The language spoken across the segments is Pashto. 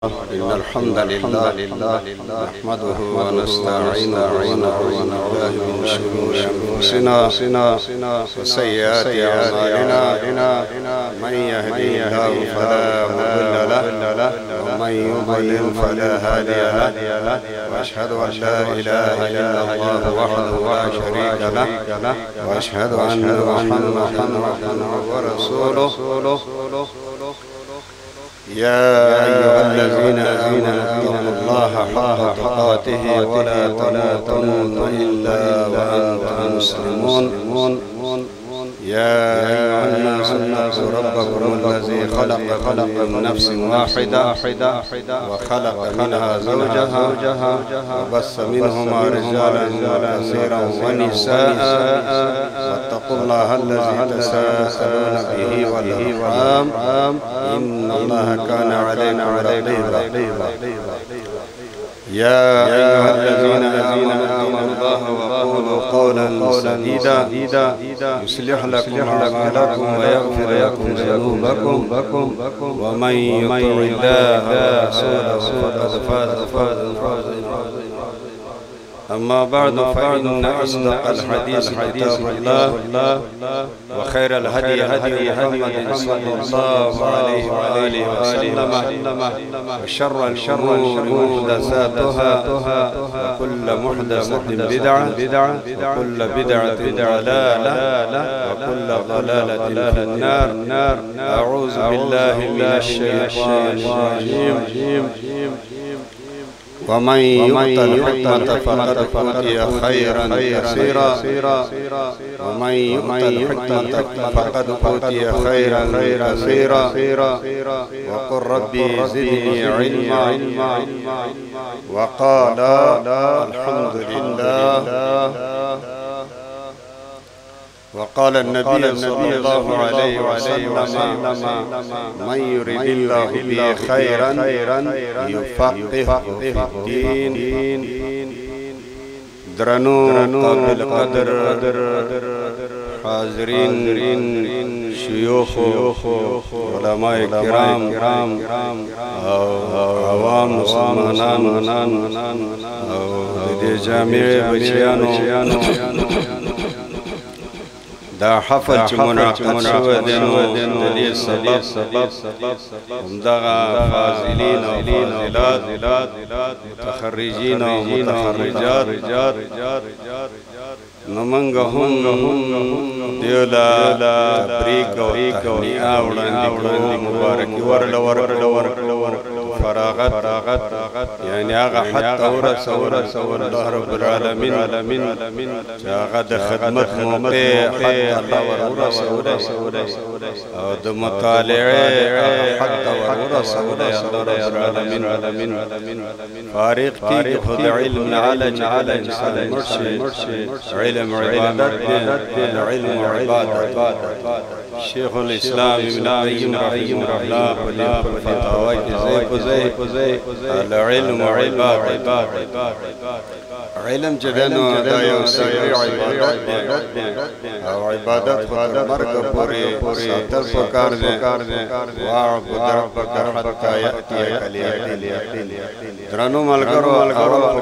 إن الحمد لله نحمده ونستعينه ونعوذ بالله من شرور أنفسنا وسيئات أعمالنا من يهده الله فلا مضل له ومن يضلل فلا هادي له وأشهد أن لا إله إلا الله وحده لا شريك له وأشهد أن محمدا عبده ورسوله يا أيها الذين آمنوا اتقوا الله حق تقاته ولا تموتن إلا وأنتم مسلمون يا أيها الناس اتقوا ربكم الذي خلقكم من نفس واحدة وخلق منها زوجها وبث منهما رجالا كثيرا ونساء واتقوا الله الذي تساءلون به والأرحام إن الله كان عليكم رقيبا يا أيها الذين آمنوا الله وقولوا قولا سديدا يصلح لكم أعمالكم ويغفر لكم ذنوبكم ومن يطع الله ورسوله فقد فاز فوزا. أما بعد فإن أصدق الحديث كتاب الله وخير الهدي هدي محمد صلى الله عليه وآله وسلم وشر الأمور محدثاتها وكل محدثة بدعة وكل بدعة ضلالة وكل ضلالة في النار. أعوذ بالله من الشيطان الرجيم. ومن يؤت الحكمة فقد أوتي خيرا كثيرا ومن يؤت الحكمة فقد أوتي خيرا كثيرا وقل ربي زدني علما وقال الحمد لله. وقال النبي صلى الله عليه وسلم من يريد الله به خيرا يفقهه في الدين. درنو قابل قدر حاضرين شيوخ علماء کرام عوام مسلمانان دې جامع بچیانو دا حفل چې منعقد شوی دی نو د دې سبب همدغه فاضلین او فاضلات متخرجین او متخرجات نو موږ هم دیو لا تبریک او تهنئه وړاندې کړو، مبارکي ورکړو فراغت يعني هغه حتى ورثه الله رب العالمين چې هغه د خدمت موقع حتى الله ورثه او د مطالعه حتى ورثه الله رب العالمين فارق تيجي خذ علم على انسان مرشد علم علم عبادة. شيخ الإسلام ابن القيم رحمه الله في فتاواه العلم عبادة. علم جدانو دا یو سوی عبادت او عبادت خود مرگ پوری ساتر پکار دے وعبد ربک حتی یأتیک الیقین. درنو ملګرو اول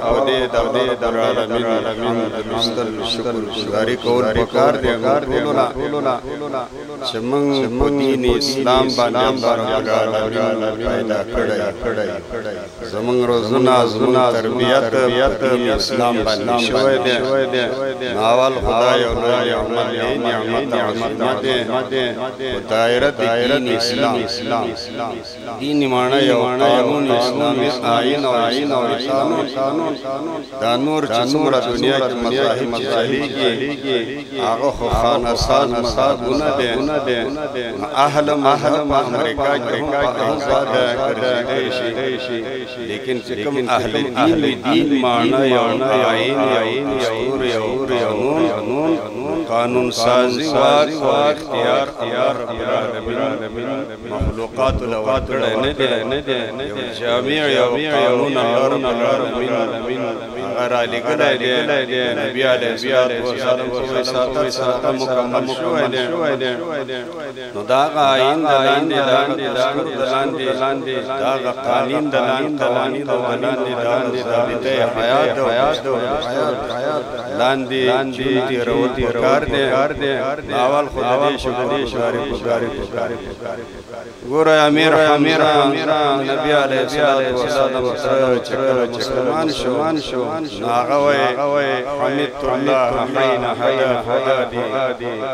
په دې د رب العالمین د مستل شکر گزاري کول پکار دي ټولنا چې موږ په دین اسلام باندې رب العالمین پیدا کړی. زموږ روزونه زموږ تربیت اسلام باندې شوی دی. اول خدای او نعمت دایره دین اسلام دین معنی یو قانون اسلامي آئین او قانون دا نور چې څومره دنیا کې مذاهب چې چلیږي هغه خو خانساز مذهبونه دي. اهل امریکا کې هم آزاد ګرځېدی شي، لیکن چې کوم اهل دین معنی یو آئین قانون سازی واک و اختیار رب العالمین مخلوقات لور کړه نه دي یو جامع یو قانون الله رب العالمین هغه را لګلای دی نبی علیه الصلاۃ والسلام ساته مکمل شوی دی نو دا آئین لاندې دا قانون د قوانین لاندې حیات لاندې چې رول کار دی اول خدای شکر ګوره امیر نبی علیه السلام چکر مسلمان شو هغه وای حمدت الله حين هداني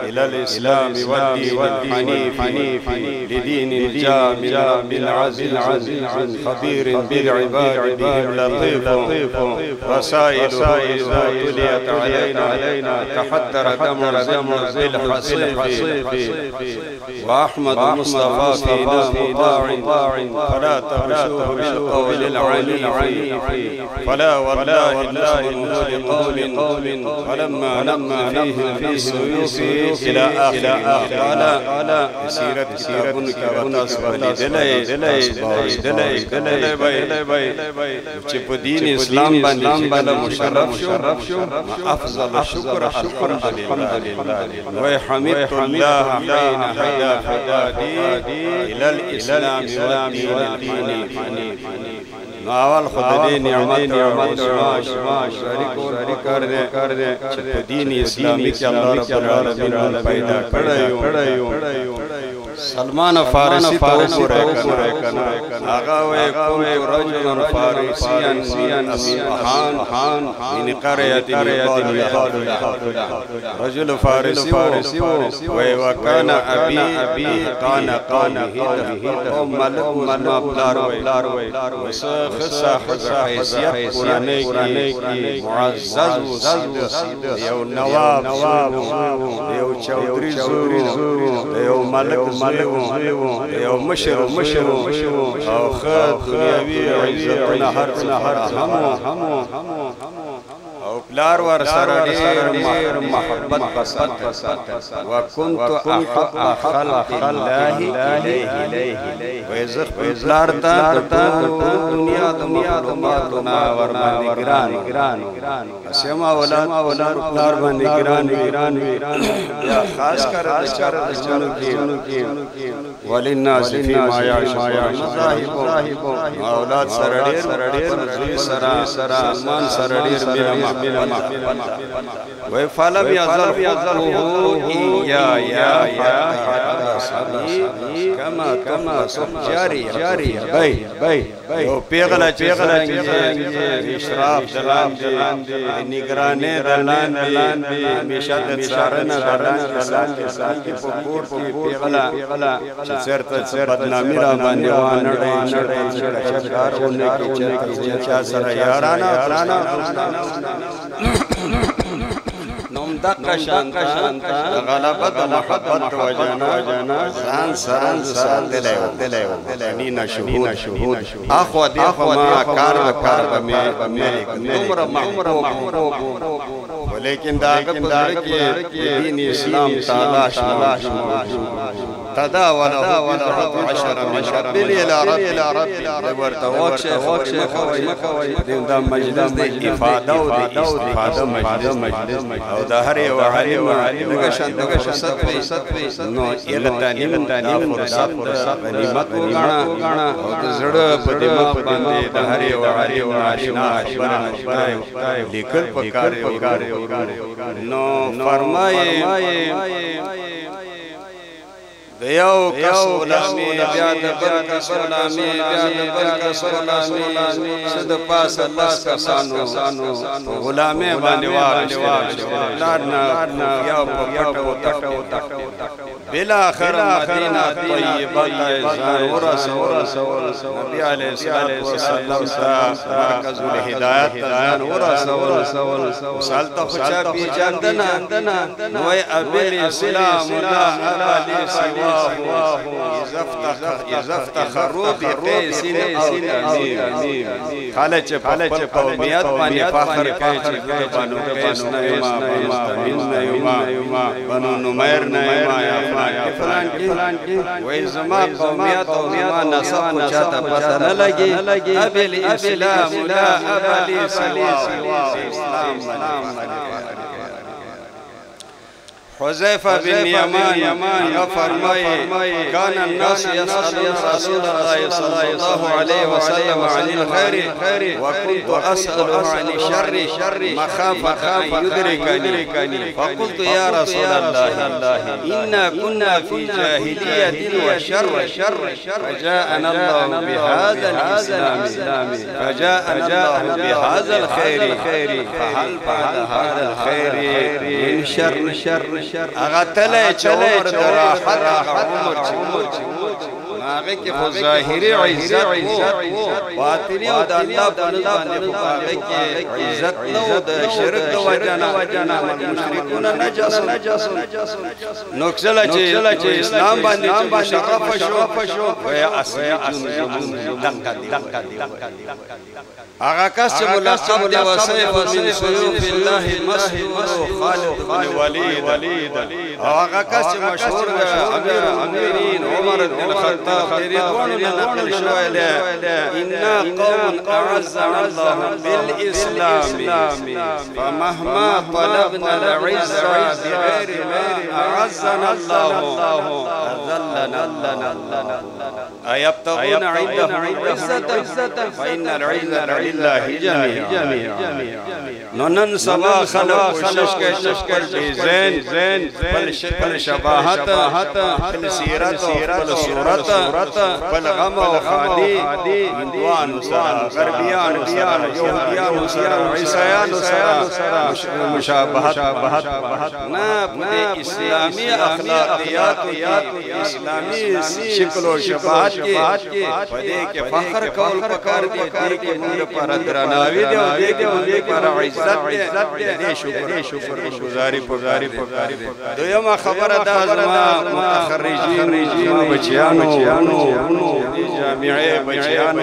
الى الاسلام والدين الحنيف لدين جامع بالعزيز خبير بالعباد بهم لطيف رسائله اذا تليت علينا تحدر دمر بالحصيف واحمد المصطفى فينا مطاع فلا تغشوه بالقول العنيف فلا والله لقول ولما فيهم في السيوف الى اخر قال سيرت كتابك وتصبر دلي چې په دین اسلام باندې مشرف شو افضل الشكر الحمد لله وحمدت الله حين هداني الى الاسلام والدين الحنيف اول خدای نعمت شریک کر دے چې په دین اسلامي کې الله رب العالمین پیدا کړیو سلمان فارسی ته وګورئ کنه هغه وې کوم رجل فارسیان اصفهان من قريه يقال رجل فارسي وكان ابي كان ملك ما بلار خصه حیثیت قرآنی کی معزز یو نواب یو چودری یو ملک یو مشر او خد دنیاوی عزتنا هر همو او پلار ور سره ډیر محبت بسات وكنت احب خلق الله الیه وزخ پلار ته دنیا د مخلوقاتنا ور باندې ګران اسما اولاد پلار باندې ګران یا خاص کر د چار دشمنو کې وللناس فی ما یعشون مذاهب اولاد سره ډیر سلمان سره ډیر وفلم يزل يا كما جاري بي پیغلا اشراف دلان نگرانی دلان همیشه د څارنه دلان کې پکور پیغلا چې چرته بدنامي را باندې وانړې چکارونه کې چا سره یارانه نوم دقه شانتا غلبت محبت وجنا سان دلای نینا شهود اخو ما کار بمه عمر محبوب ولیکن داغه پدر کې دین اسلام تلاش تداول 10 من الى رب ورته مخوي دا مجلس د افاده او د استفاده مجلس او د هر یو عالم دغه شان ستوي نو تعلیم فرصت غنیمت وګاڼه او د زړه په دماغ باندې د هر یو عالم آشنا لیکل پکار نو فرمایي یو کس غلامی بیا د بل کس غلامی صد پاس لس کسانو غلامی باندې واغشتل لارنا یا پټو بلا آخر مدینہ طیبہ ځان ورسول نبی علیہ السلام تا مرکز الهدایت ځان ورسول سالته خچا پی چاندنا نوې ابل اسلام لا ابل سواه اذا افتخروا بقيس او تميم خلچ قومیت باندې فخر کوي چې بنو قیس نه ما بنو نمیر نه ما یا فلان کی وای زما قومیت او زما نسب چاته پته نه لګي ابي الاسلام لا ابلي سوا اسلام حذيفة بن يمان فرمائے كان الناس يسألون رسول الله صلى الله عليه وسلم عن الخير وكنت أسأله عن الشر مخافة أن يدركني فقلت يا رسول الله إنا كنا في جاهلية وشر فجاءنا الله بهذا الإسلام فجاءنا الله بهذا الخير فهل بعد هذا الخير من شر اغتله چور دراحت عمر ماغه کې خو ظاهري عزت باطني او د الله په نزد باندې کې عزت نو د شرک د وجنا مشرکون نجس نوکسله چې اسلام باندې مشرف شو ويا اصلي هغه کس چې ملقب دی وسيف من سيوف الله مسعود خالد بن وليد او هغه کس چې مشهور امیر المؤمنین عمر بن الخطاب رضوان نقل شوی دی انا قوم اعزنا الله بالاسلام فمهما طلبنا العزه بغير ما اعزنا الله اذلنا ايبتغون عندهم العزه فان العزه لله جميعا نن سبا خلق کوشش کوي زين بل شباهت بل سیرت بل صورت بل غم و خالی هندوان سره غربیان سره یهودیان سره عیسایان سره مشابهت نه په اسلامي اخلاقیات اسلامي شکل و شباهت کې په دې کې فخر کول پکار دی کې موږ پر درناوی دی او دې پر عزت دی شکر گزاري دویمه خبره ده زما متخرجین بچیانو جامعه بچیانو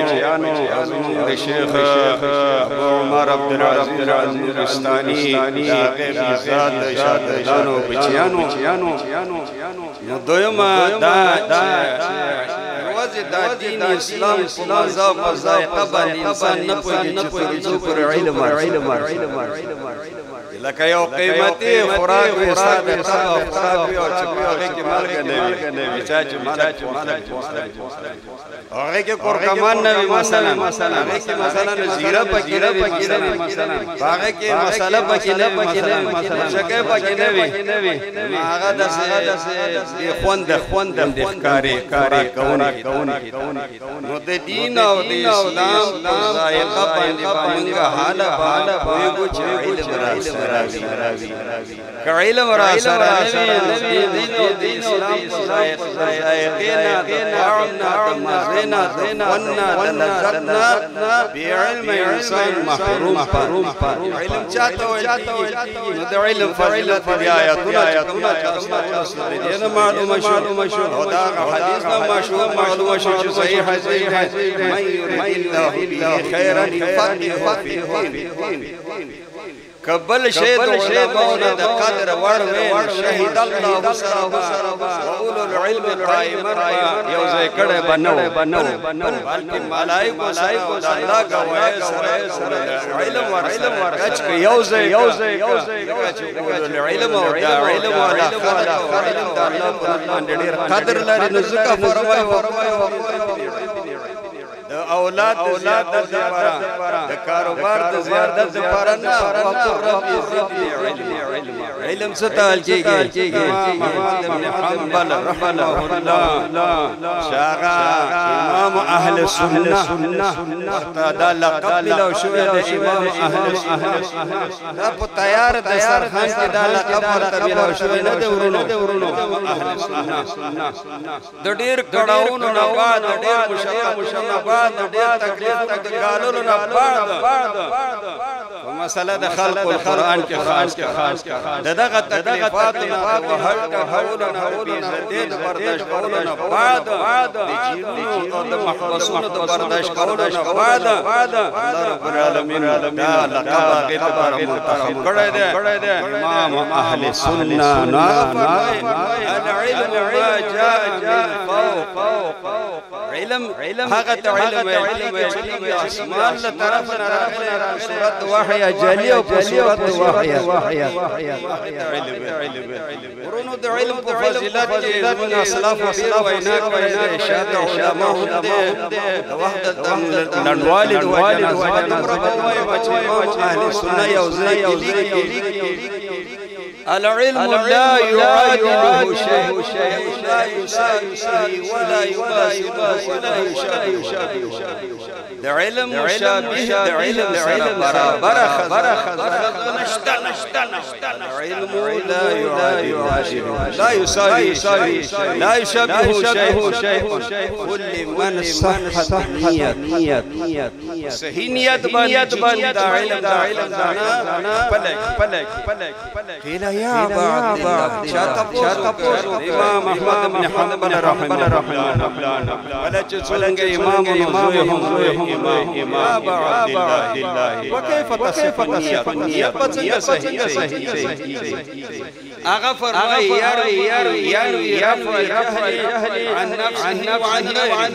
د شیخ ابو عمر عبد العزيز النورستاني داغه ذات شاګردانو بچیانو دویمه دا دا دین اسلام په مذهب او ذائقه باندې انسان نه پوهیږي چې پر علم لکه یو قیمتي خوراک وي ستاسو خوراک وي او چې هغه کې مالګه نه وي چې هغه کې کورکمان نه وي مثلا هغه کې مثلا زیره پکې نه وي هغه کې مساله پکې نه مثلا شکه پکې نه وي هغه د خوند د ښکاری کوونکی نو د دین او د اسلام په ذائقه باندې موږ حاله پوهیږو چې علم راوي کعلم را سره نبی دین او د اسلام په ذائقه طعمنا مزنا وننا لذتنا بعلم انسان محروم علم چاته وایي نو د علم فضیلت دی آیاتونه دین معلومه شو او دا حدیث معلومه شو چې صحیح حدیث من يريد الله به خيرا يفقهه في الدين قبل شهد علماء د قدر ور شهد الله سره واولو العلم قائما یو ځای کړه بنو بلکې ملائکه سره الله غوای سره علم ور کچ یو ځای علم او دا علم ولا علم د الله په باندې ډیر قدر لري نو ځکه فرمایي اولاد د لپاره د کاروبار د زیادت لپاره نه علم ستال کېږي امام ابن حنبل رحمه الله شاغا امام اهل السنه دا لقب له شو د امام اهل السنه دا په تیار د سرخان کې دا لقب ورته له شو نه د ورونو اهل السنه د ډیر کړهونو نه بعد ډیر مشکل بعد ډېر تکلیف د ګاللو نه بعد مسله د خلق القرآن کې خاص دغه تکلیفات نه وهل کولو نه عزت د برداشت کولو نه بعد د جیرونو او د محبسونو د برداشت کولو نه بعد الله رب العالمین دا لقب غیر منتخب کړی دی امام اهل سنة العلم ما جاء من فوق علم هغه علم اسمان له طرف نه راغلی صورت وحی جلی او صورت وحی ورونو د علم په فضیلت کې من اسلاف وینا کوي اشاره علماء هم د وحدت لنډوالي د وجه امام اهل سنة یو ځای العلم لا يعادله شيء لا يساوي ولا يماثله ولا يشابه ده علم مشابه ده علم برابر العلم لا يعادله لا يساوي لا يشابه شيء كل من صحت نية صحيح نية بند علم دانا قيل يا بعض شاتبوسو امام احمد بن حنبل رحمه الله ولا تسولنگ امام امام يا بعض الله وكيف تصف النية صحيح اغا فرمای يروي رفع الجهل عن نفسه وعن غيره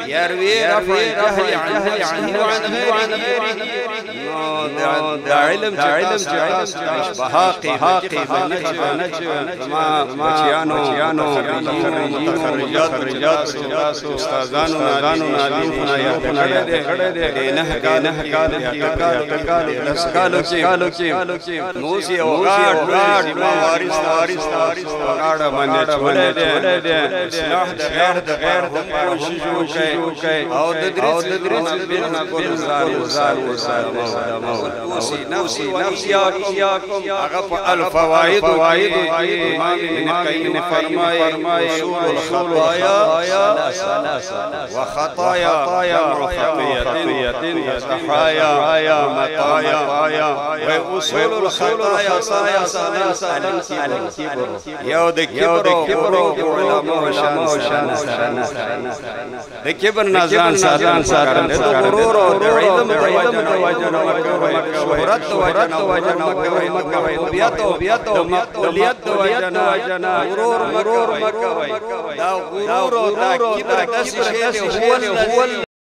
يروي رفع الجهل عنه وعن غيره دا علم حاقي ما بچیانو متخرجات استادانو نادینو یا نه کالو کې موسی او غاړ وارث غاړه باندې چولې ده اصلاح د غیر کوي او د درس بنا ګل نفسياكم الفوائد امام ابن القيم فرمائے اصول الخطايا وخطايا خطية تحايا مطايا واصول الخطايا الكبر يود كبر علماء شان د کبر نزان ساتن د غرور او د علم شهرت وجنا مکوي بیات مقبولیت وجنا غرور مکوي دا غرور او دا کبر د شی هو